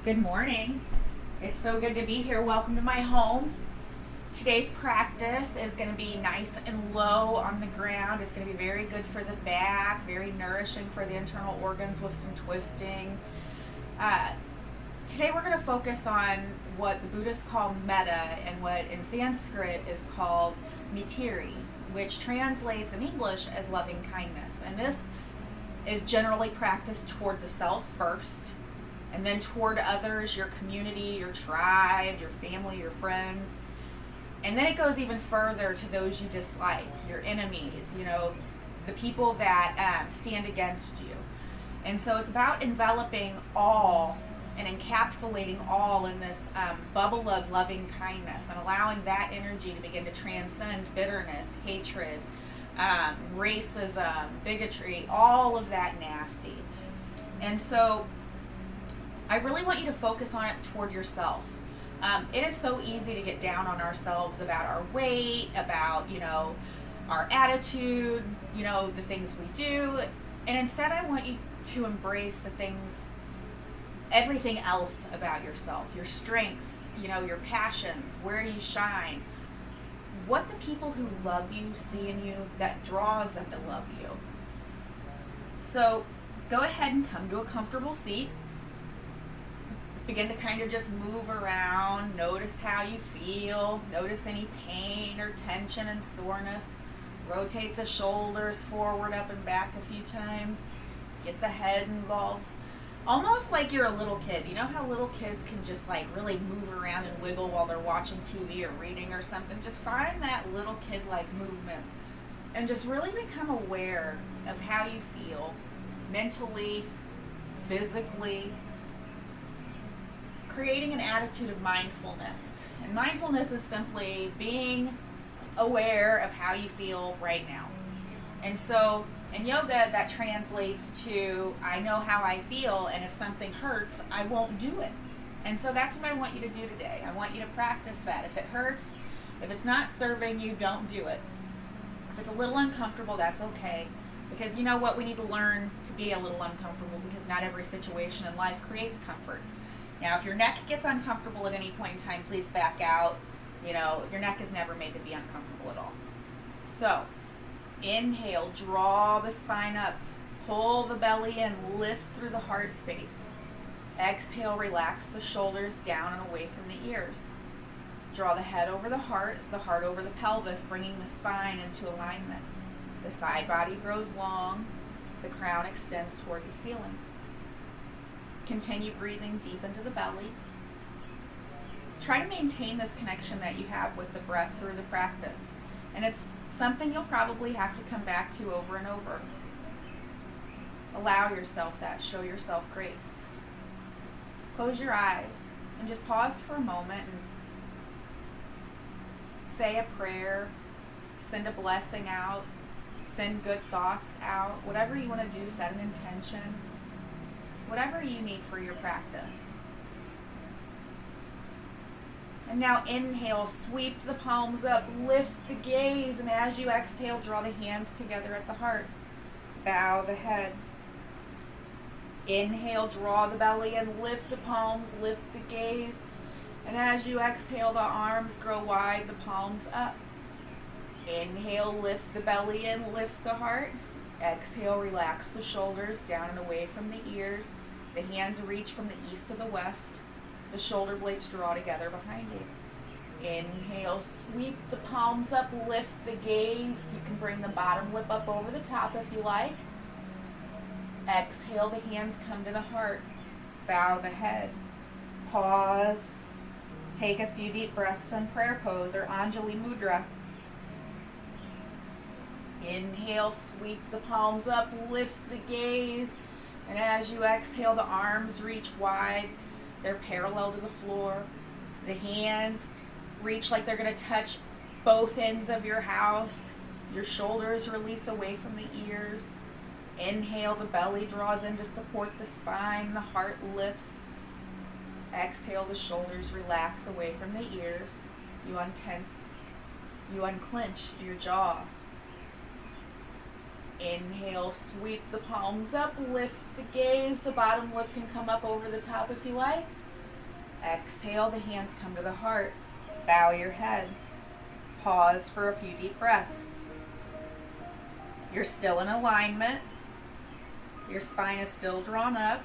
Good morning. It's so good to be here. Welcome to my home. Today's practice is going to be nice and low on the ground. It's going to be very good for the back, very nourishing for the internal organs with some twisting. Today we're going to focus on what the Buddhists call metta and what in Sanskrit is called mitiri, which translates in English as loving kindness. And this is generally practiced toward the self first, and then toward others, your community, your tribe, your family, your friends. And then it goes even further to those you dislike, your enemies, the people that stand against you. And so it's about enveloping all and encapsulating all in this bubble of loving kindness and allowing that energy to begin to transcend bitterness, hatred, racism, bigotry, all of that nasty. And so I really want you to focus on it toward yourself. It is so easy to get down on ourselves about our weight, about, our attitude, the things we do. And instead I want you to embrace everything else about yourself, your strengths, your passions, where you shine, what the people who love you see in you that draws them to love you. So go ahead and come to a comfortable seat. Begin to kind of just move around, notice how you feel, notice any pain or tension and soreness. Rotate the shoulders forward, up and back a few times. Get the head involved. Almost like you're a little kid. You know how little kids can just really move around and wiggle while they're watching TV or reading or something? Just find that little kid-like movement and just really become aware of how you feel mentally, physically, creating an attitude of mindfulness. And mindfulness is simply being aware of how you feel right now. And so in yoga, that translates to, I know how I feel, and if something hurts, I won't do it. And so that's what I want you to do today. I want you to practice that. If it hurts, if it's not serving you, don't do it. If it's a little uncomfortable, that's okay. Because you know what? We need to learn to be a little uncomfortable, because not every situation in life creates comfort. Now, if your neck gets uncomfortable at any point in time, please back out. Your neck is never made to be uncomfortable at all. So, inhale, draw the spine up, pull the belly in, lift through the heart space. Exhale, relax the shoulders down and away from the ears. Draw the head over the heart over the pelvis, bringing the spine into alignment. The side body grows long, the crown extends toward the ceiling. Continue breathing deep into the belly. Try to maintain this connection that you have with the breath through the practice. And it's something you'll probably have to come back to over and over. Allow yourself that. Show yourself grace. Close your eyes and just pause for a moment and say a prayer, send a blessing out, send good thoughts out. Whatever you want to do, set an intention. Whatever you need for your practice. And now inhale, sweep the palms up, lift the gaze, and as you exhale, draw the hands together at the heart. Bow the head. Inhale, draw the belly in, lift the palms, lift the gaze. And as you exhale, the arms grow wide, the palms up. Inhale, lift the belly in, lift the heart. Exhale, relax the shoulders down and away from the ears. The hands reach from the east to the west. The shoulder blades draw together behind you. Inhale, sweep the palms up, lift the gaze. You can bring the bottom lip up over the top if you like. Exhale, the hands come to the heart. Bow the head. Pause. Take a few deep breaths on prayer pose or Anjali Mudra. Inhale, sweep the palms up, lift the gaze. And as you exhale, the arms reach wide. They're parallel to the floor. The hands reach like they're going to touch both ends of your house. Your shoulders release away from the ears. Inhale, the belly draws in to support the spine. The heart lifts. Exhale, the shoulders relax away from the ears. You untense. You unclench your jaw. Inhale, sweep the palms up, lift the gaze. The bottom lip can come up over the top if you like. Exhale, the hands come to the heart. Bow your head. Pause for a few deep breaths. You're still in alignment. Your spine is still drawn up.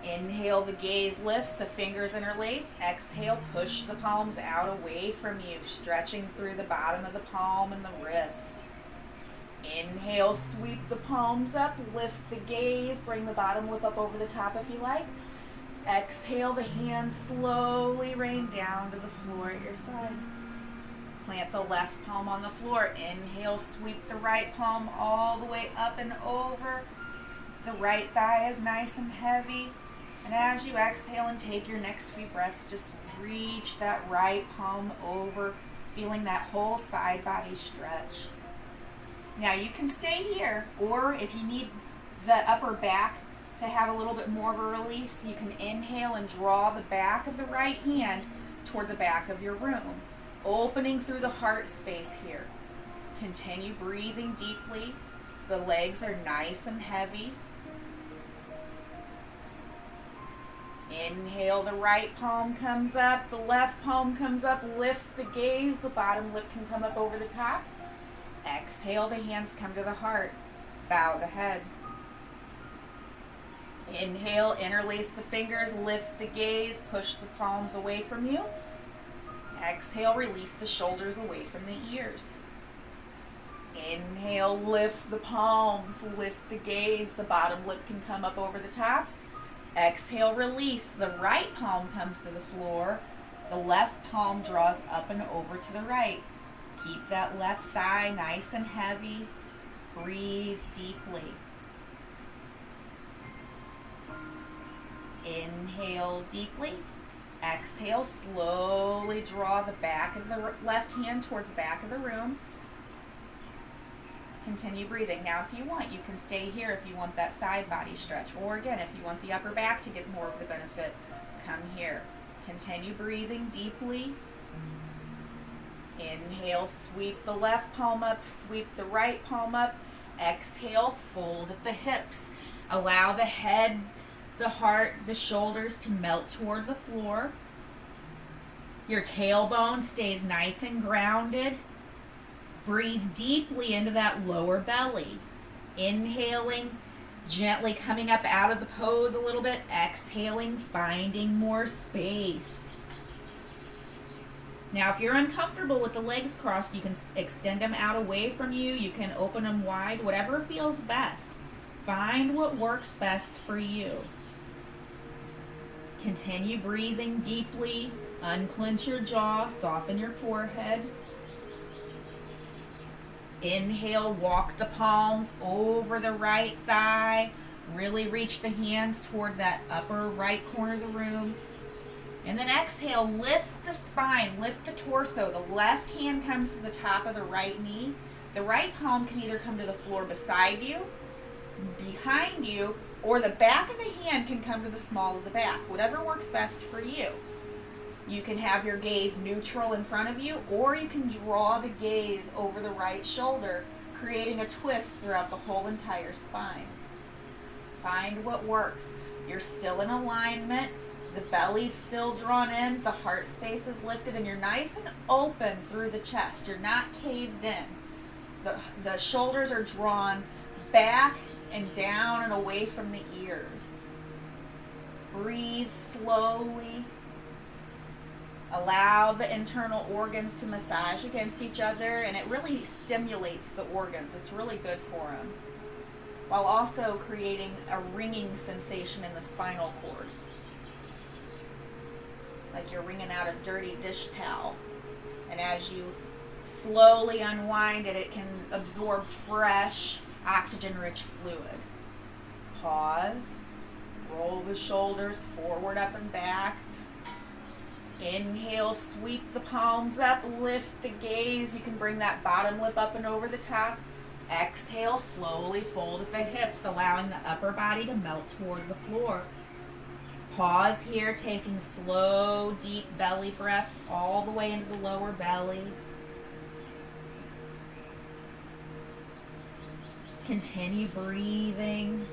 Inhale, the gaze lifts, the fingers interlace. Exhale, push the palms out away from you, stretching through the bottom of the palm and the wrist. Inhale, sweep the palms up, lift the gaze, bring the bottom lip up over the top if you like. Exhale, the hands slowly rain down to the floor at your side. Plant the left palm on the floor. Inhale, sweep the right palm all the way up and over. The right thigh is nice and heavy. And as you exhale and take your next few breaths, just reach that right palm over, feeling that whole side body stretch. Now you can stay here, or if you need the upper back to have a little bit more of a release, you can inhale and draw the back of the right hand toward the back of your room, opening through the heart space here. Continue breathing deeply. The legs are nice and heavy. Inhale, the right palm comes up, the left palm comes up, lift the gaze, the bottom lip can come up over the top. Exhale, the hands come to the heart, bow the head. Inhale, interlace the fingers, lift the gaze, push the palms away from you. Exhale, release the shoulders away from the ears. Inhale, lift the palms, lift the gaze, the bottom lip can come up over the top. Exhale, release. The right palm comes to the floor. The left palm draws up and over to the right. Keep that left thigh nice and heavy. Breathe deeply. Inhale deeply. Exhale, slowly draw the back of the left hand toward the back of the room. Continue breathing. Now, if you want, you can stay here if you want that side body stretch. Or again, if you want the upper back to get more of the benefit, come here. Continue breathing deeply. Inhale, sweep the left palm up, sweep the right palm up. Exhale, fold at the hips. Allow the head, the heart, the shoulders to melt toward the floor. Your tailbone stays nice and grounded. Breathe deeply into that lower belly. Inhaling, gently coming up out of the pose a little bit. Exhaling, finding more space. Now, if you're uncomfortable with the legs crossed, you can extend them out away from you. You can open them wide, whatever feels best. Find what works best for you. Continue breathing deeply. Unclench your jaw, soften your forehead. Inhale, walk the palms over the right thigh. Really reach the hands toward that upper right corner of the room. And then exhale, lift the spine, lift the torso. The left hand comes to the top of the right knee. The right palm can either come to the floor beside you, behind you, or the back of the hand can come to the small of the back. Whatever works best for you. You can have your gaze neutral in front of you, or you can draw the gaze over the right shoulder, creating a twist throughout the whole entire spine. Find what works. You're still in alignment. The belly's still drawn in. The heart space is lifted, and you're nice and open through the chest. You're not caved in. The shoulders are drawn back and down and away from the ears. Breathe slowly. Allow the internal organs to massage against each other, and it really stimulates the organs. It's really good for them, while also creating a ringing sensation in the spinal cord, like you're wringing out a dirty dish towel. And as you slowly unwind it, it can absorb fresh, oxygen-rich fluid. Pause. Roll the shoulders forward, up, and back. Inhale, sweep the palms up, lift the gaze. You can bring that bottom lip up and over the top. Exhale, slowly fold at the hips, allowing the upper body to melt toward the floor. Pause here, taking slow, deep belly breaths all the way into the lower belly. Continue breathing.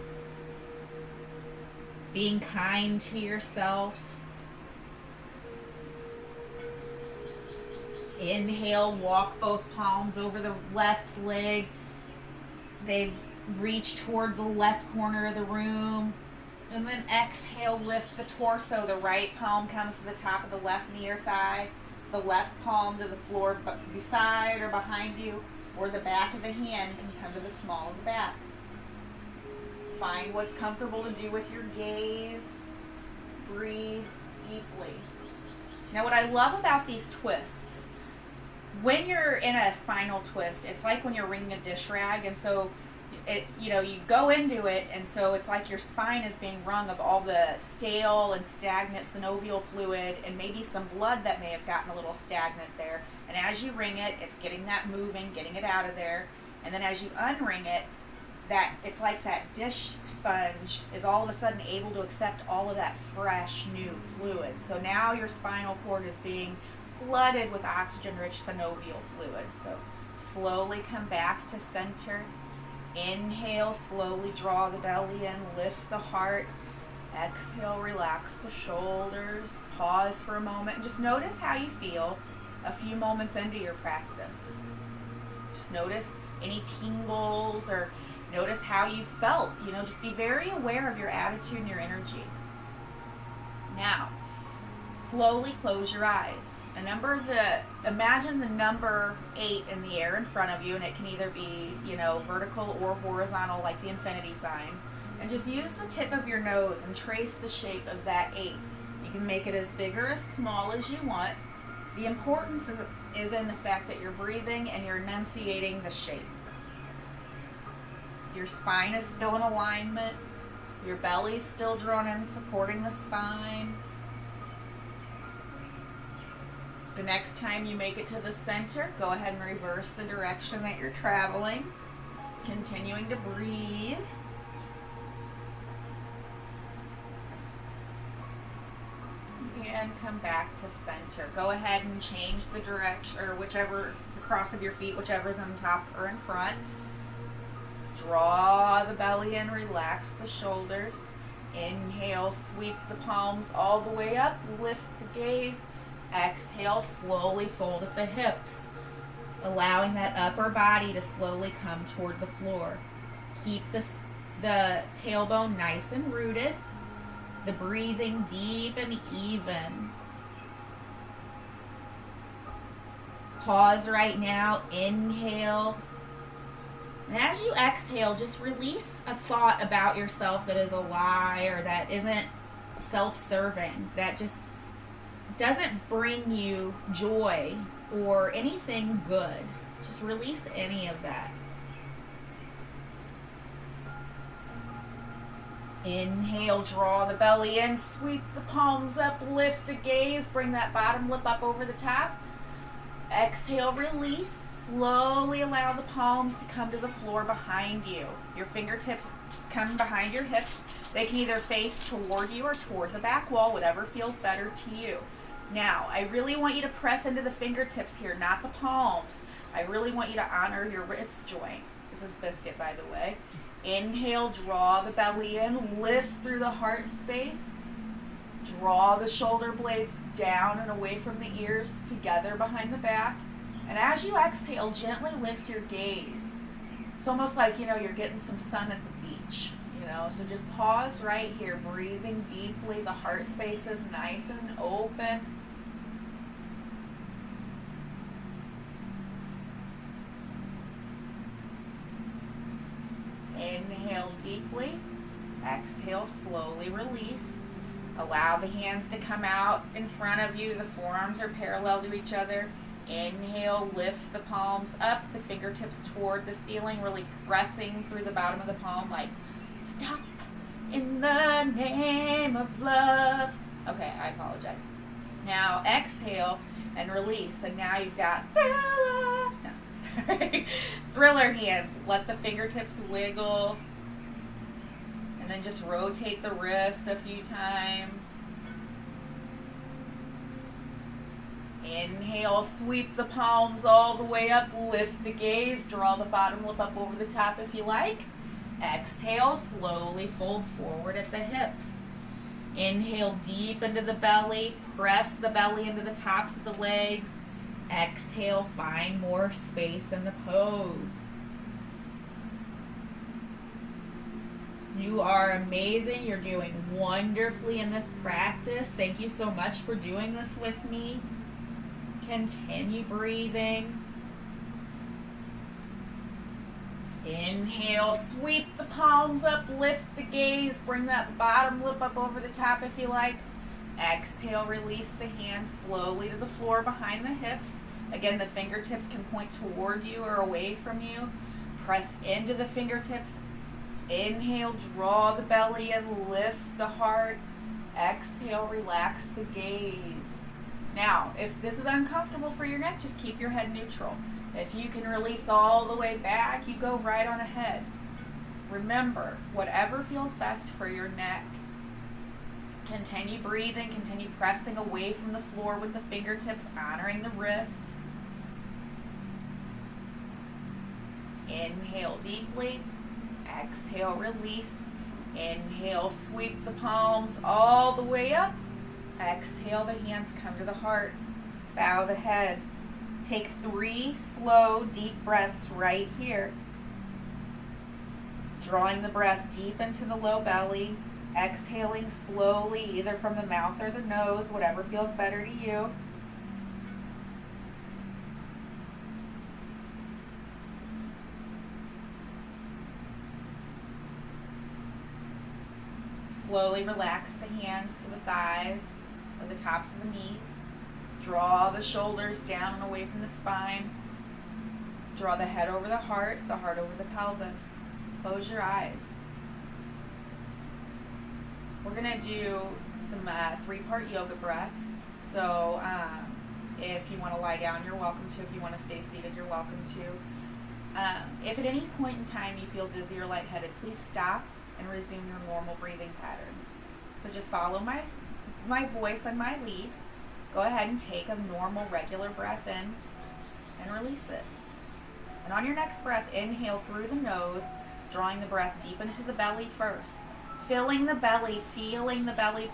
being kind to yourself. Inhale, walk both palms over the left leg. They reach toward the left corner of the room. And then exhale, lift the torso. The right palm comes to the top of the left knee or thigh. The left palm to the floor beside or behind you, or the back of the hand can come to the small of the back. Find what's comfortable to do with your gaze. Breathe deeply. Now, what I love about these twists, when you're in a spinal twist, it's like when you're wringing a dish rag, and so you go into it, and so it's like your spine is being wrung of all the stale and stagnant synovial fluid and maybe some blood that may have gotten a little stagnant there. And as you wring it, it's getting that moving, getting it out of there. And then as you unwring it, that it's like that dish sponge is all of a sudden able to accept all of that fresh new fluid. So now your spinal cord is being flooded with oxygen-rich synovial fluid. So slowly come back to center. Inhale, slowly draw the belly in, lift the heart. Exhale, relax the shoulders. Pause for a moment and just notice how you feel a few moments into your practice. Just notice any tingles or notice how you felt. Just be very aware of your attitude and your energy. Now, slowly close your eyes. Imagine the number 8 in the air in front of you, and it can either be, vertical or horizontal, like the infinity sign. And just use the tip of your nose and trace the shape of that 8. You can make it as big or as small as you want. The importance is in the fact that you're breathing and you're enunciating the shape. Your spine is still in alignment. Your belly's still drawn in, supporting the spine. The next time you make it to the center, go ahead and reverse the direction that you're traveling. Continuing to breathe. And come back to center. Go ahead and change the direction, or the cross of your feet, whichever's on top or in front. Draw the belly in, relax the shoulders. Inhale, sweep the palms all the way up, lift the gaze. Exhale, slowly fold at the hips, allowing that upper body to slowly come toward the floor. Keep the tailbone nice and rooted, the breathing deep and even. Pause right now, inhale. And as you exhale, just release a thought about yourself that is a lie or that isn't self-serving, that just doesn't bring you joy or anything good. Just release any of that. Inhale, draw the belly in, sweep the palms up, lift the gaze, bring that bottom lip up over the top. Exhale, release. Slowly allow the palms to come to the floor behind you. Your fingertips come behind your hips. They can either face toward you or toward the back wall, whatever feels better to you. Now, I really want you to press into the fingertips here, not the palms. I really want you to honor your wrist joint. This is Biscuit, by the way. Inhale, draw the belly in, lift through the heart space. Draw the shoulder blades down and away from the ears, together behind the back. And as you exhale, gently lift your gaze. It's almost like, you're getting some sun at the beach, So just pause right here, breathing deeply. The heart space is nice and open. Inhale deeply. Exhale, slowly release. Allow the hands to come out in front of you. The forearms are parallel to each other. Inhale, lift the palms up, the fingertips toward the ceiling, really pressing through the bottom of the palm like, stop in the name of love. Okay, I apologize. Now exhale and release. And now you've got thriller hands. Let the fingertips wiggle. And then just rotate the wrists a few times. Inhale, sweep the palms all the way up, lift the gaze, draw the bottom lip up over the top if you like. Exhale, slowly fold forward at the hips. Inhale deep into the belly. Press the belly into the tops of the legs. Exhale, find more space in the pose. You are amazing. You're doing wonderfully in this practice. Thank you so much for doing this with me. Continue breathing. Inhale, sweep the palms up, lift the gaze, bring that bottom lip up over the top if you like. Exhale, release the hands slowly to the floor behind the hips. Again, the fingertips can point toward you or away from you. Press into the fingertips. Inhale, draw the belly and lift the heart. Exhale, relax the gaze. Now, if this is uncomfortable for your neck, just keep your head neutral. If you can release all the way back, you go right on ahead. Remember, whatever feels best for your neck. Continue breathing, continue pressing away from the floor with the fingertips, honoring the wrist. Inhale deeply. Exhale, release. Inhale, sweep the palms all the way up. Exhale, the hands come to the heart. Bow the head. Take 3 slow, deep breaths right here. Drawing the breath deep into the low belly. Exhaling slowly, either from the mouth or the nose, whatever feels better to you. Slowly relax the hands to the thighs or the tops of the knees. Draw the shoulders down and away from the spine. Draw the head over the heart over the pelvis. Close your eyes. We're going to do some 3-part yoga breaths. So if you want to lie down, you're welcome to. If you want to stay seated, you're welcome to. If at any point in time you feel dizzy or lightheaded, please stop and resume your normal breathing pattern. So just follow my voice and my lead. Go ahead and take a normal, regular breath in and release it. And on your next breath, inhale through the nose, drawing the breath deep into the belly first. Filling the belly, feeling the belly,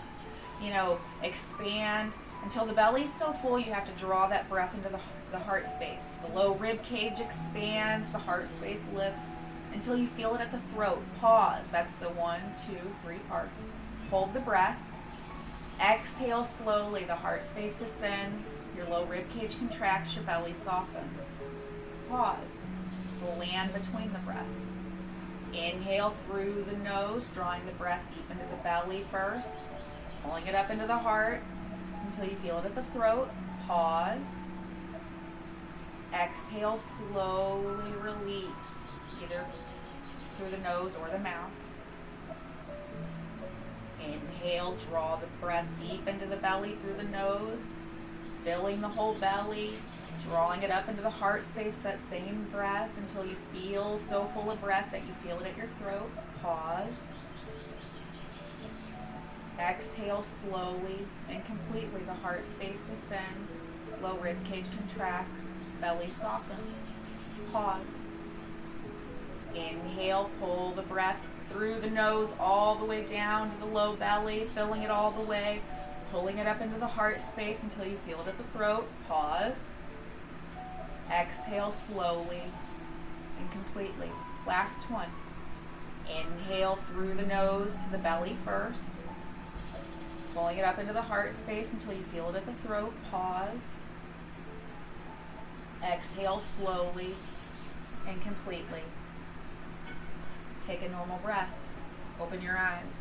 expand until the belly's so full you have to draw that breath into the heart space. The low rib cage expands, the heart space lifts until you feel it at the throat. Pause. That's the 1, 2, 3 parts. Hold the breath. Exhale slowly. The heart space descends. Your low rib cage contracts. Your belly softens. Pause. Land between the breaths. Inhale through the nose, drawing the breath deep into the belly first. Pulling it up into the heart until you feel it at the throat. Pause. Exhale, slowly release, either through the nose or the mouth. Inhale, draw the breath deep into the belly through the nose, filling the whole belly, drawing it up into the heart space, that same breath until you feel so full of breath that you feel it at your throat. Pause. Exhale slowly and completely. The heart space descends, low rib cage contracts, belly softens. Pause. Inhale, pull the breath through the nose all the way down to the low belly, filling it all the way, pulling it up into the heart space until you feel it at the throat. Pause. Exhale slowly and completely. Last one. Inhale through the nose to the belly first, pulling it up into the heart space until you feel it at the throat. Pause. Exhale slowly and completely. Take a normal breath. Open your eyes.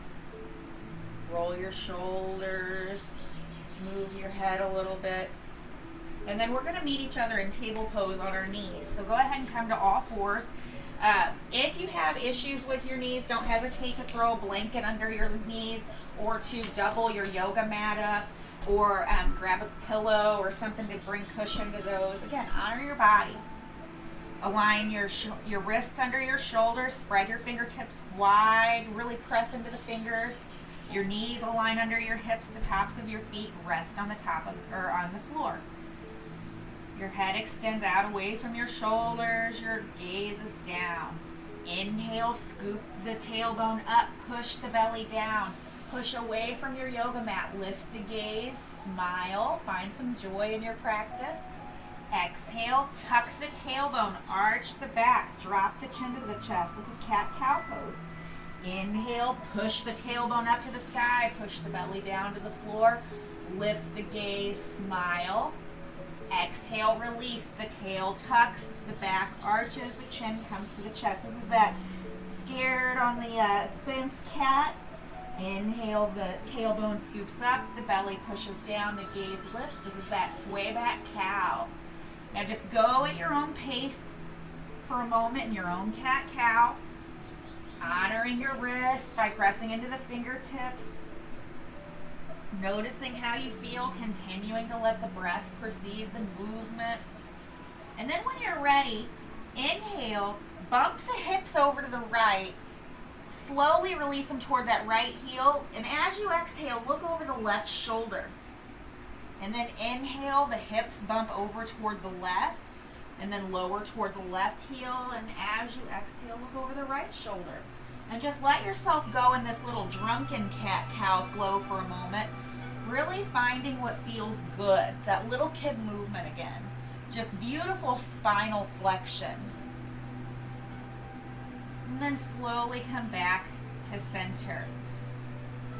Roll your shoulders. Move your head a little bit. And then we're going to meet each other in table pose on our knees. So go ahead and come to all fours. If you have issues with your knees, don't hesitate to throw a blanket under your knees or to double your yoga mat up or grab a pillow or something to bring cushion to those. Again, honor your body. Align your wrists under your shoulders. Spread your fingertips wide. Really press into the fingers. Your knees align under your hips. The tops of your feet rest on the on the floor. Your head extends out away from your shoulders. Your gaze is down. Inhale, scoop the tailbone up. Push the belly down. push away from your yoga mat. Lift the gaze, smile, find some joy in your practice. Exhale, tuck the tailbone, arch the back, drop the chin to the chest. This is cat-cow pose. Inhale, push the tailbone up to the sky, push the belly down to the floor. Lift the gaze, smile. Exhale, release. The tail tucks, the back arches, the chin comes to the chest. This is that scared on the fence cat. Inhale, the tailbone scoops up, the belly pushes down, the gaze lifts. This is that sway back cow. Now just go at your own pace for a moment in your own cat-cow, honoring your wrists by pressing into the fingertips, noticing how you feel, continuing to let the breath precede the movement. And then when you're ready, inhale, bump the hips over to the right, slowly release them toward that right heel, and as you exhale, look over the left shoulder. And then inhale, the hips bump over toward the left, and then lower toward the left heel, and as you exhale, look over the right shoulder. And just let yourself go in this little drunken cat-cow flow for a moment, really finding what feels good, that little kid movement again. Just beautiful spinal flexion. And then slowly come back to center.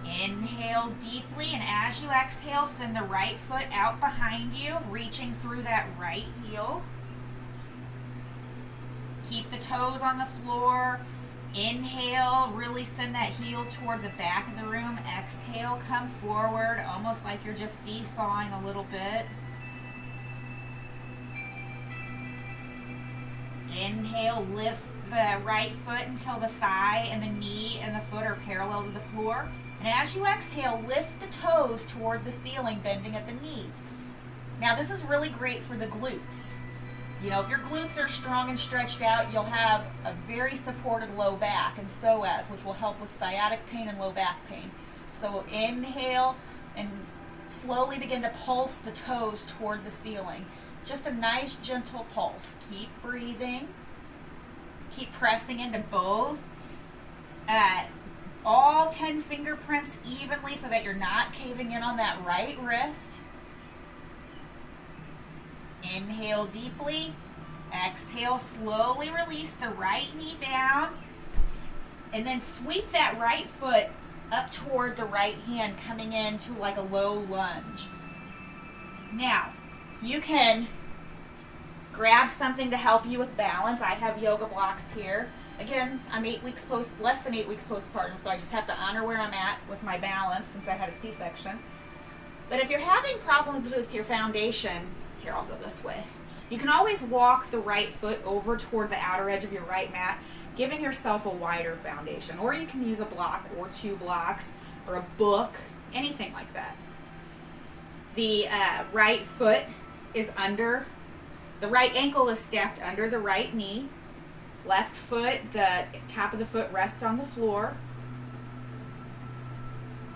Inhale deeply, and as you exhale, send the right foot out behind you, reaching through that right heel. Keep the toes on the floor. Inhale, really send that heel toward the back of the room. Exhale, come forward, almost like you're just seesawing a little bit. Inhale, lift the right foot until the thigh and the knee and the foot are parallel to the floor. And as you exhale, lift the toes toward the ceiling, bending at the knee. Now this is really great for the glutes. You know, if your glutes are strong and stretched out, you'll have a very supported low back and psoas, which will help with sciatic pain and low back pain. So inhale and slowly begin to pulse the toes toward the ceiling. Just a nice gentle pulse. Keep breathing. Keep pressing into both. All 10 fingerprints evenly so that you're not caving in on that right wrist. Inhale deeply. Exhale, slowly release the right knee down. And then sweep that right foot up toward the right hand, coming into like a low lunge. Now, you can grab something to help you with balance. I have yoga blocks here. Again, I'm less than 8 weeks postpartum, so I just have to honor where I'm at with my balance since I had a C-section. But if you're having problems with your foundation, here, I'll go this way. You can always walk the right foot over toward the outer edge of your right mat, giving yourself a wider foundation. Or you can use a block or 2 blocks or a book, anything like that. The right foot is under, the right ankle is stacked under the right knee. Left foot, the top of the foot rests on the floor.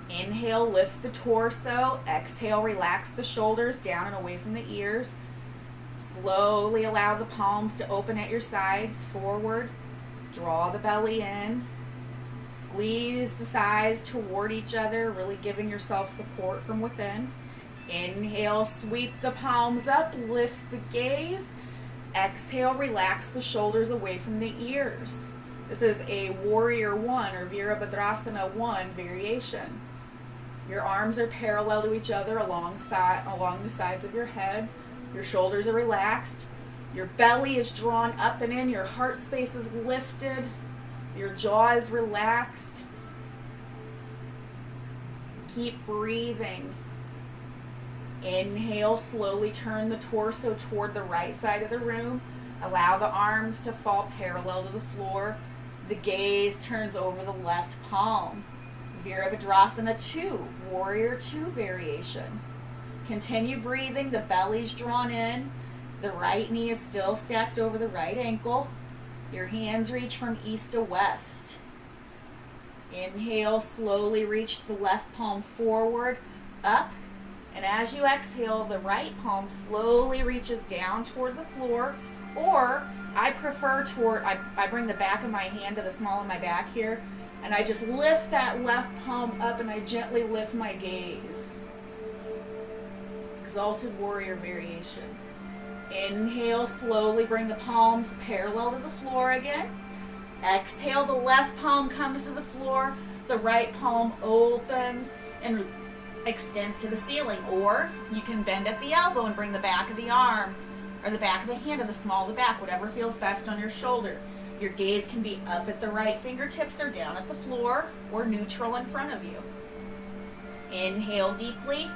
Inhale, lift the torso. Exhale, relax the shoulders down and away from the ears. Slowly allow the palms to open at your sides, forward. Draw the belly in. Squeeze the thighs toward each other, really giving yourself support from within. Inhale, sweep the palms up, lift the gaze. Exhale, relax the shoulders away from the ears. This is a Warrior 1 or Virabhadrasana 1 variation. Your arms are parallel to each other along the sides of your head. Your shoulders are relaxed. Your belly is drawn up and in. Your heart space is lifted. Your jaw is relaxed. Keep breathing. Inhale, slowly turn the torso toward the right side of the room. Allow the arms to fall parallel to the floor. The gaze turns over the left palm. Virabhadrasana 2, Warrior 2 variation. Continue breathing, the belly's drawn in. The right knee is still stacked over the right ankle. Your hands reach from east to west. Inhale, slowly reach the left palm forward, up. And as you exhale, the right palm slowly reaches down toward the floor, or I prefer I bring the back of my hand to the small of my back here, And I just lift that left palm up and I gently lift my gaze. Exalted Warrior Variation. Inhale, slowly bring the palms parallel to the floor again. Exhale, the left palm comes to the floor, the right palm opens and extends to the ceiling. Or you can bend at the elbow and bring the back of the arm or the back of the hand to the small of the back, whatever feels best on your shoulder. Your gaze can be up at the right fingertips or down at the floor or neutral in front of you. Inhale deeply.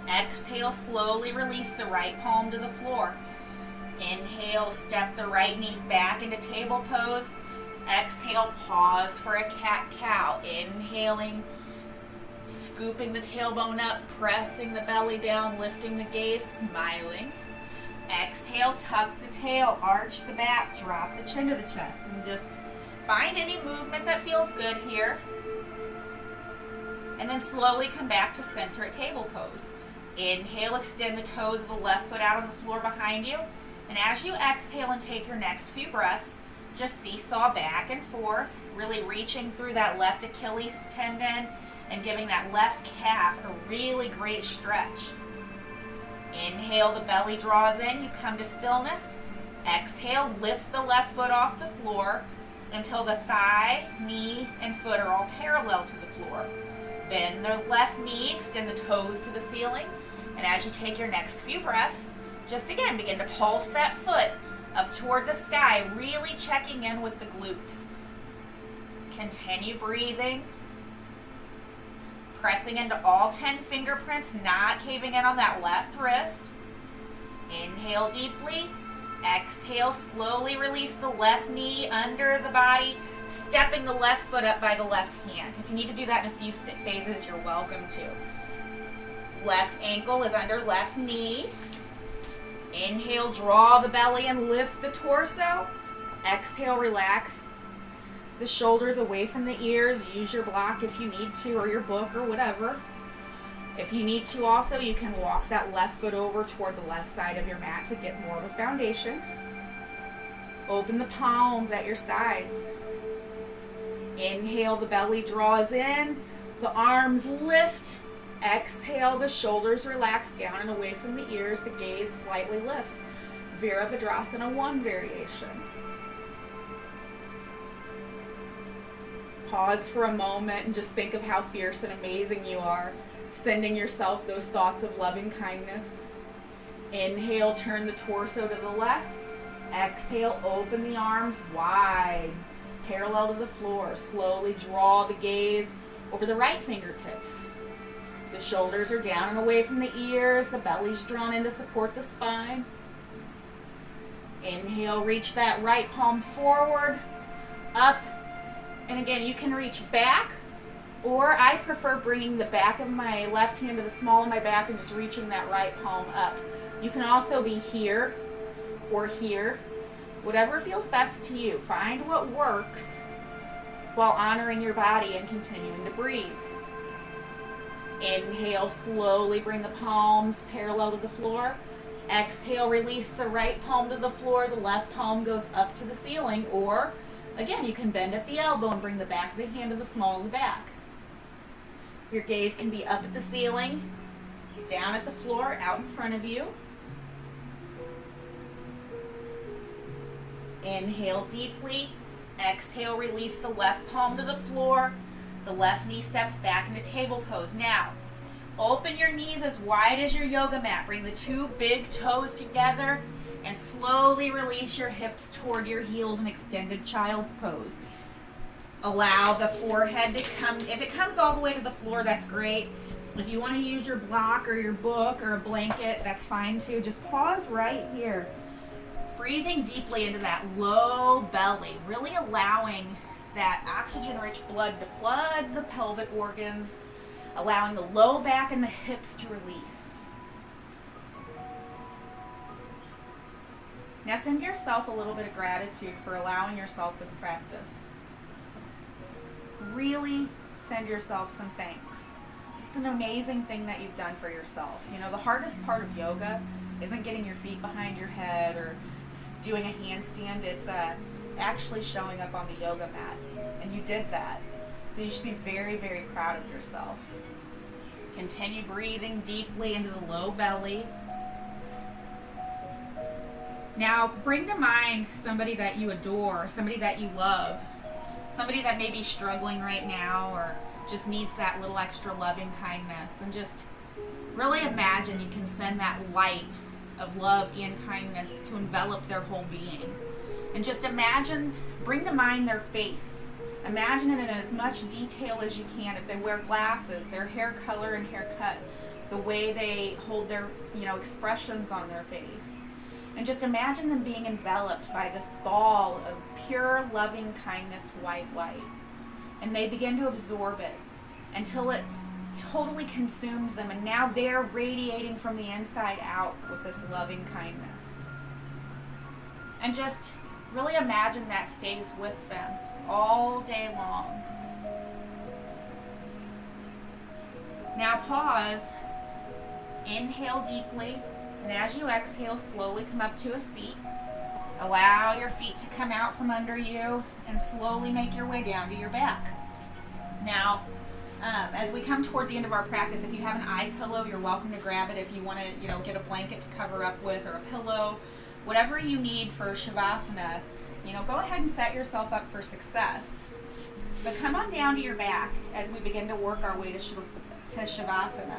Exhale, slowly release the right palm to the floor. Inhale, step the right knee back into table pose. Exhale, pause for a cat-cow. Inhaling, scooping the tailbone up, pressing the belly down, lifting the gaze, smiling. Exhale, tuck the tail, arch the back, drop the chin to the chest, and just find any movement that feels good here. And then slowly come back to center at table pose. Inhale, extend the toes of the left foot out on the floor behind you. And as you exhale and take your next few breaths, just seesaw back and forth, really reaching through that left Achilles tendon and giving that left calf a really great stretch. Inhale, the belly draws in, you come to stillness. Exhale, lift the left foot off the floor until the thigh, knee, and foot are all parallel to the floor. Bend the left knee, extend the toes to the ceiling, and as you take your next few breaths, just again begin to pulse that foot up toward the sky, really checking in with the glutes. Continue breathing, pressing into all 10 fingerprints, not caving in on that left wrist. Inhale deeply. Exhale, slowly release the left knee under the body, stepping the left foot up by the left hand. If you need to do that in a few phases, you're welcome to. Left ankle is under left knee. Inhale, draw the belly and lift the torso. Exhale, relax the shoulders away from the ears. Use your block if you need to, or your book or whatever. If you need to also, you can walk that left foot over toward the left side of your mat to get more of a foundation. Open the palms at your sides. Inhale, the belly draws in, the arms lift. Exhale, the shoulders relax down and away from the ears, the gaze slightly lifts. Virabhadrasana 1 variation. Pause for a moment and just think of how fierce and amazing you are, sending yourself those thoughts of loving kindness. Inhale, turn the torso to the left. Exhale, open the arms wide, parallel to the floor. Slowly draw the gaze over the right fingertips. The shoulders are down and away from the ears. The belly's drawn in to support the spine. Inhale, reach that right palm forward, up. And again, you can reach back, or I prefer bringing the back of my left hand to the small of my back and just reaching that right palm up. You can also be here or here, whatever feels best to you. Find what works while honoring your body and continuing to breathe. Inhale, slowly bring the palms parallel to the floor. Exhale, release the right palm to the floor. The left palm goes up to the ceiling, or again, you can bend at the elbow and bring the back of the hand to the small of the back. Your gaze can be up at the ceiling, down at the floor, out in front of you. Inhale deeply. Exhale, release the left palm to the floor. The left knee steps back into table pose. Now, open your knees as wide as your yoga mat. Bring the two big toes together and slowly release your hips toward your heels in extended child's pose. Allow the forehead to come. If it comes all the way to the floor, that's great. If you want to use your block or your book or a blanket, that's fine too. Just pause right here. Breathing deeply into that low belly, really allowing that oxygen-rich blood to flood the pelvic organs, allowing the low back and the hips to release. Now send yourself a little bit of gratitude for allowing yourself this practice. Really send yourself some thanks. This is an amazing thing that you've done for yourself. You know, the hardest part of yoga isn't getting your feet behind your head or doing a handstand. It's actually showing up on the yoga mat. And you did that. So you should be very, very proud of yourself. Continue breathing deeply into the low belly. Now bring to mind somebody that you adore, somebody that you love, somebody that may be struggling right now or just needs that little extra loving kindness. And just really imagine you can send that light of love and kindness to envelop their whole being. And just imagine, bring to mind their face. Imagine it in as much detail as you can. If they wear glasses, their hair color and haircut, the way they hold their, expressions on their face. And just imagine them being enveloped by this ball of pure, loving kindness, white light. And they begin to absorb it until it totally consumes them. And now they're radiating from the inside out with this loving kindness. And just really imagine that stays with them all day long. Now pause, inhale deeply, and as you exhale, slowly come up to a seat. Allow your feet to come out from under you and slowly make your way down to your back. Now, as we come toward the end of our practice, if you have an eye pillow, you're welcome to grab it. If you want to, get a blanket to cover up with or a pillow, whatever you need for Shavasana, go ahead and set yourself up for success. But come on down to your back as we begin to work our way to Shavasana.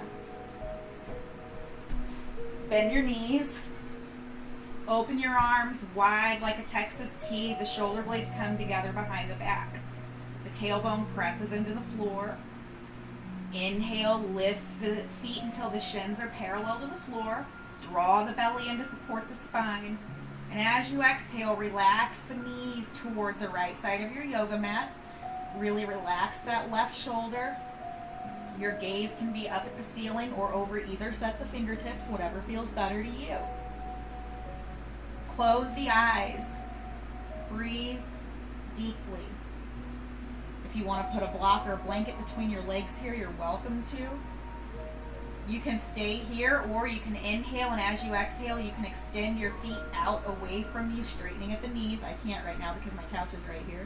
Bend your knees. Open your arms wide like a Texas T. The shoulder blades come together behind the back. The tailbone presses into the floor. Inhale, lift the feet until the shins are parallel to the floor. Draw the belly in to support the spine. And as you exhale, relax the knees toward the right side of your yoga mat. Really relax that left shoulder. Your gaze can be up at the ceiling or over either sets of fingertips, whatever feels better to you. Close the eyes. Breathe deeply. If you want to put a block or a blanket between your legs here, you're welcome to. You can stay here, or you can inhale, and as you exhale, you can extend your feet out away from you, straightening at the knees. I can't right now because my couch is right here.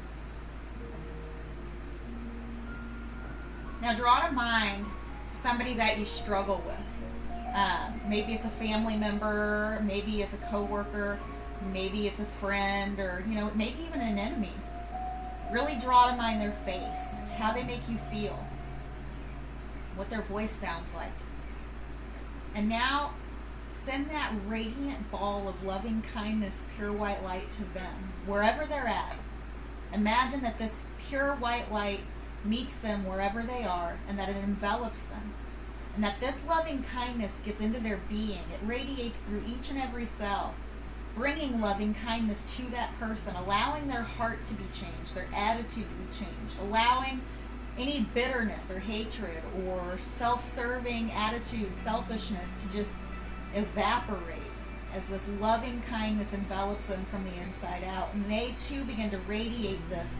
Now draw to mind somebody that you struggle with. Maybe it's a family member, maybe it's a coworker, maybe it's a friend, or maybe even an enemy. Really draw to mind their face, how they make you feel, what their voice sounds like. And now send that radiant ball of loving kindness, pure white light to them, wherever they're at. Imagine that this pure white light meets them wherever they are, and that it envelops them. And that this loving kindness gets into their being. It radiates through each and every cell, bringing loving kindness to that person, allowing their heart to be changed, their attitude to be changed, allowing any bitterness or hatred or self-serving attitude, selfishness to just evaporate as this loving kindness envelops them from the inside out. And they too begin to radiate this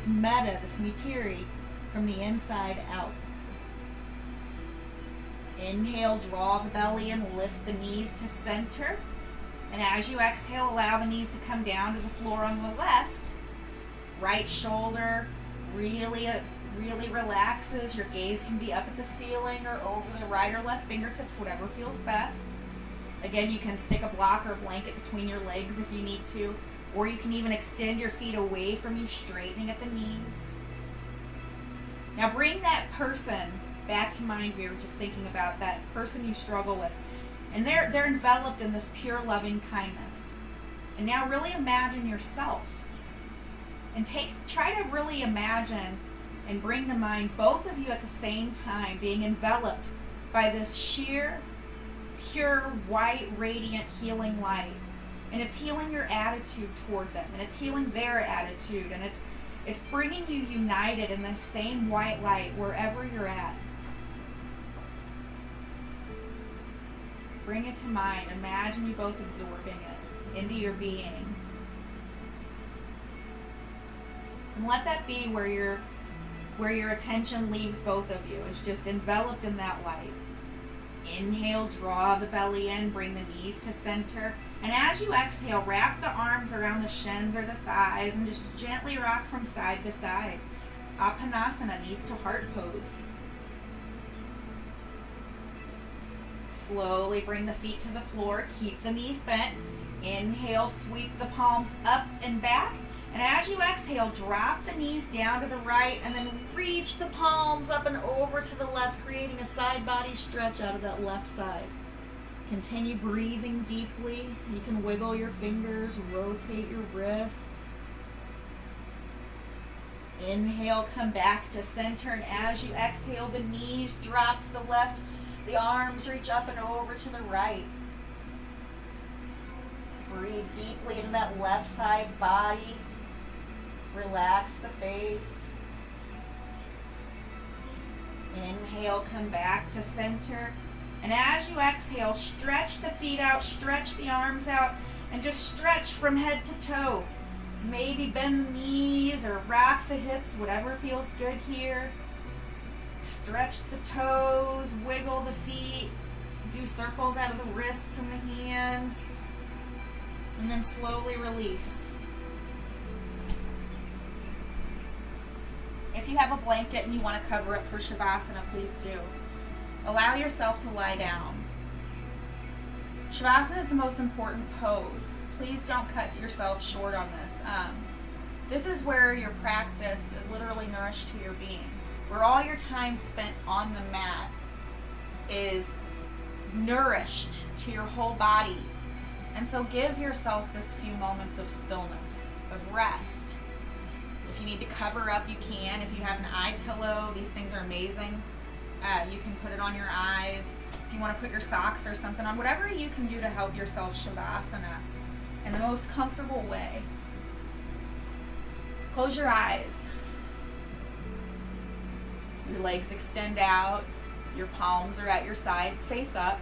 metta, this mitiri, from the inside out. Inhale, draw the belly in, lift the knees to center. And as you exhale, allow the knees to come down to the floor on the left. Right shoulder really relaxes. Your gaze can be up at the ceiling or over the right or left fingertips, whatever feels best. Again, you can stick a block or a blanket between your legs if you need to, or you can even extend your feet away from you, straightening at the knees. Now bring that person back to mind. We were just thinking about that person you struggle with. And they're enveloped in this pure loving kindness. And now really imagine yourself. And try to really imagine and bring to mind both of you at the same time being enveloped by this sheer, pure, white, radiant, healing light. And it's healing your attitude toward them. And it's healing their attitude. And it's bringing you united in this same white light wherever you're at. Bring it to mind. Imagine you both absorbing it into your being. And let that be where your attention leaves both of you. It's just enveloped in that light. Inhale, draw the belly in, bring the knees to center. And as you exhale, wrap the arms around the shins or the thighs and just gently rock from side to side. Apanasana, knees to heart pose. Slowly bring the feet to the floor. Keep the knees bent. Inhale, sweep the palms up and back. And as you exhale, drop the knees down to the right and then reach the palms up and over to the left, creating a side body stretch out of that left side. Continue breathing deeply. You can wiggle your fingers, rotate your wrists. Inhale, come back to center, and as you exhale, the knees drop to the left, the arms reach up and over to the right. Breathe deeply into that left side body. Relax the face. Inhale, come back to center. And as you exhale, stretch the feet out, stretch the arms out, and just stretch from head to toe. Maybe bend the knees or rock the hips, whatever feels good here. Stretch the toes, wiggle the feet, do circles out of the wrists and the hands, and then slowly release. If you have a blanket and you want to cover it for Shavasana, please do. Allow yourself to lie down. Shavasana is the most important pose. Please don't cut yourself short on this. This is where your practice is literally nourished to your being, where all your time spent on the mat is nourished to your whole body. And so give yourself this few moments of stillness, of rest. If you need to cover up, you can. If you have an eye pillow, these things are amazing. You can put it on your eyes. If you want to put your socks or something on, whatever you can do to help yourself Shavasana in the most comfortable way. Close your eyes. Your legs extend out. Your palms are at your side, face up.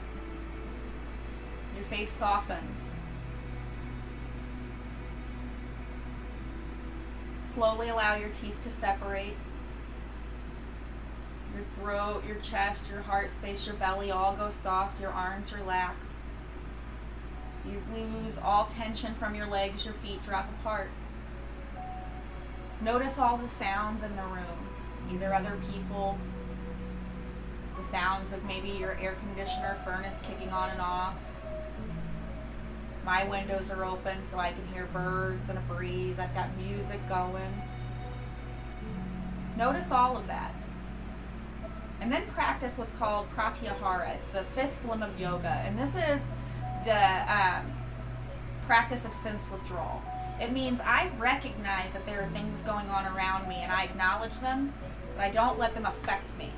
Your face softens. Slowly allow your teeth to separate. Your throat, your chest, your heart space, your belly all go soft. Your arms relax. You lose all tension from your legs. Your feet drop apart. Notice all the sounds in the room. Either other people, the sounds of maybe your air conditioner furnace kicking on and off. My windows are open so I can hear birds and a breeze. I've got music going. Notice all of that. And then practice what's called pratyahara. It's the fifth limb of yoga. And this is the practice of sense withdrawal. It means I recognize that there are things going on around me and I acknowledge them, but I don't let them affect me.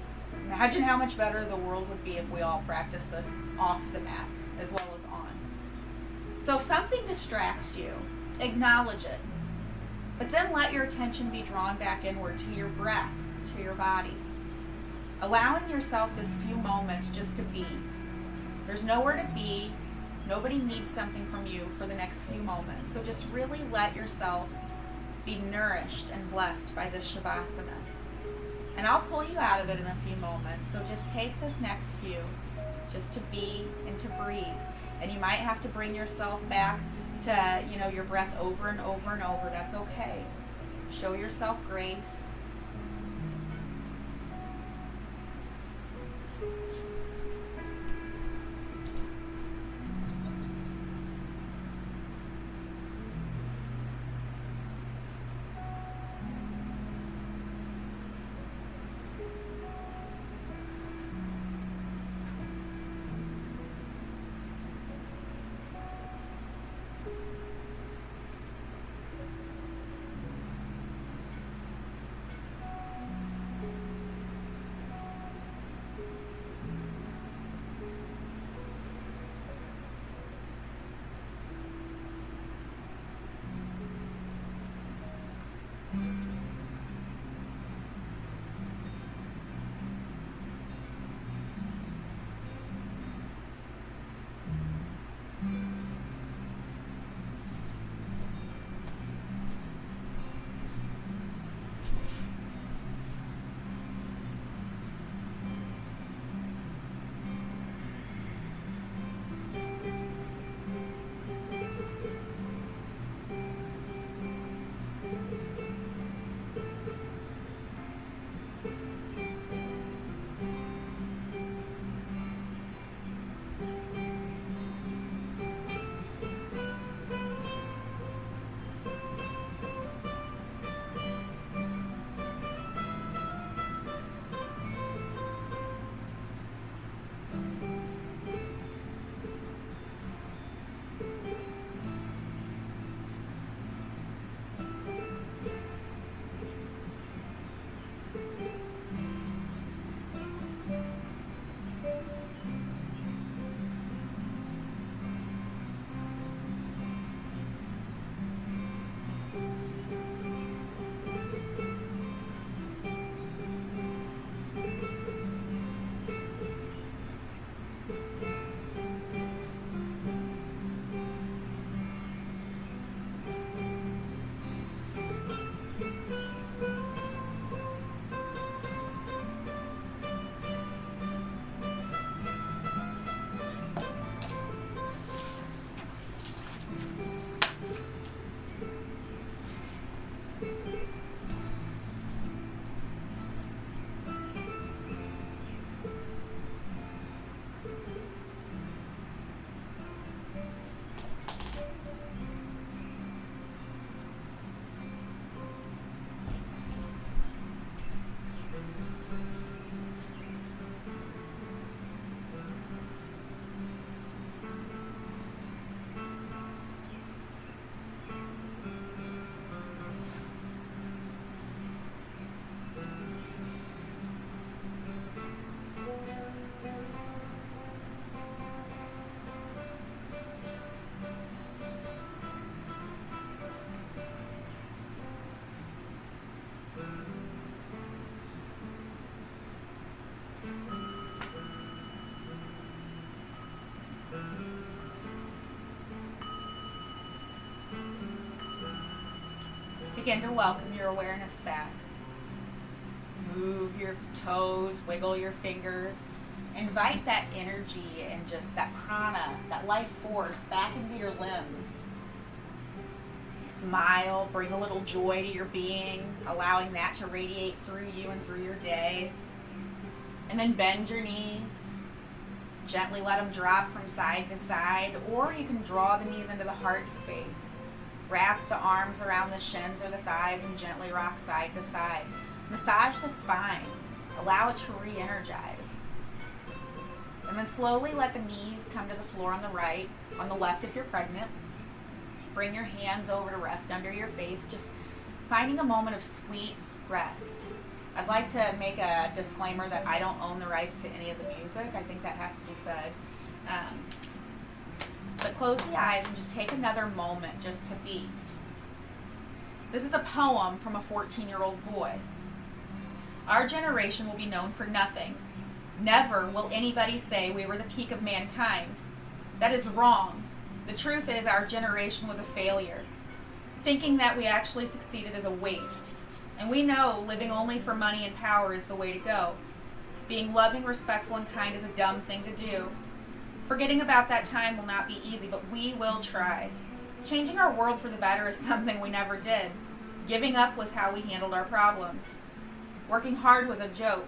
Imagine how much better the world would be if we all practiced this off the mat as well as on. So if something distracts you, acknowledge it. But then let your attention be drawn back inward to your breath, to your body. Allowing yourself this few moments just to be. There's nowhere to be. Nobody needs something from you for the next few moments. So just really let yourself be nourished and blessed by this Shavasana. And I'll pull you out of it in a few moments. So just take this next few just to be and to breathe. And you might have to bring yourself back to, your breath over and over and over. That's okay. Show yourself grace. Begin to welcome your awareness back. Move your toes, wiggle your fingers. Invite that energy and just that prana, that life force back into your limbs. Smile, bring a little joy to your being, allowing that to radiate through you and through your day. And then bend your knees. Gently let them drop from side to side, or you can draw the knees into the heart space. Wrap the arms around the shins or the thighs and gently rock side to side. Massage the spine. Allow it to re-energize. And then slowly let the knees come to the floor on the right, on the left if you're pregnant. Bring your hands over to rest under your face, just finding a moment of sweet rest. I'd like to make a disclaimer that I don't own the rights to any of the music. I think that has to be said. But close the eyes and just take another moment just to be. This is a poem from a 14-year-old boy. Our generation will be known for nothing. Never will anybody say we were the peak of mankind. That is wrong. The truth is our generation was a failure. Thinking that we actually succeeded is a waste. And we know living only for money and power is the way to go. Being loving, respectful, and kind is a dumb thing to do. Forgetting about that time will not be easy, but we will try. Changing our world for the better is something we never did. Giving up was how we handled our problems. Working hard was a joke.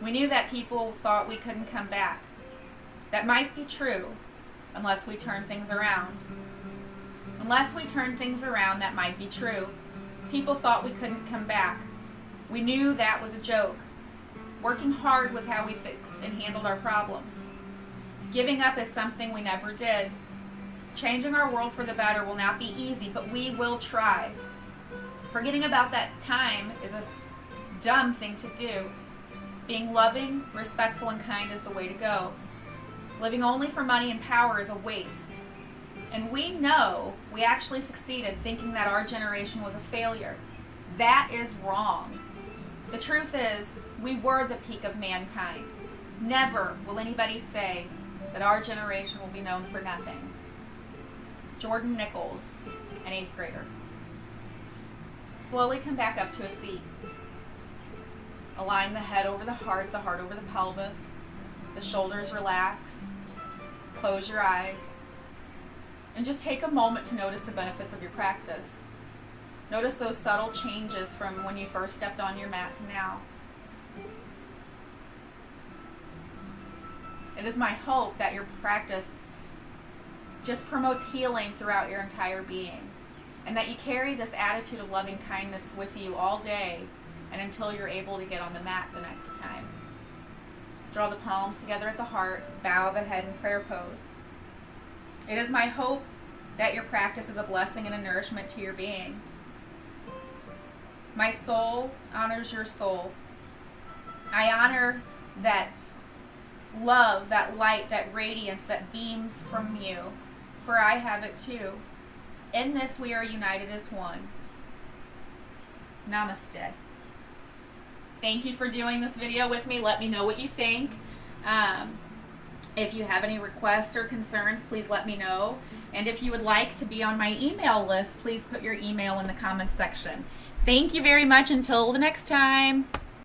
We knew that people thought we couldn't come back. That might be true, unless we turn things around. Unless we turn things around, that might be true. People thought we couldn't come back. We knew that was a joke. Working hard was how we fixed and handled our problems. Giving up is something we never did. Changing our world for the better will not be easy, but we will try. Forgetting about that time is a dumb thing to do. Being loving, respectful, and kind is the way to go. Living only for money and power is a waste. And we know we actually succeeded thinking that our generation was a failure. That is wrong. The truth is, we were the peak of mankind. Never will anybody say that our generation will be known for nothing. Jordan Nichols, an 8th grader. Slowly come back up to a seat. Align the head over the heart over the pelvis. The shoulders relax. Close your eyes. And just take a moment to notice the benefits of your practice. Notice those subtle changes from when you first stepped on your mat to now. It is my hope that your practice just promotes healing throughout your entire being, and that you carry this attitude of loving kindness with you all day and until you're able to get on the mat the next time. Draw the palms together at the heart, bow the head in prayer pose. It is my hope that your practice is a blessing and a nourishment to your being. My soul honors your soul. I honor that love, that light, that radiance that beams from you, for I have it too. In this we are united as one. Namaste. Thank you for doing this video with me. Let me know what you think. If you have any requests or concerns, please let me know. And if you would like to be on my email list, please put your email in the comments section. Thank you very much. Until the next time.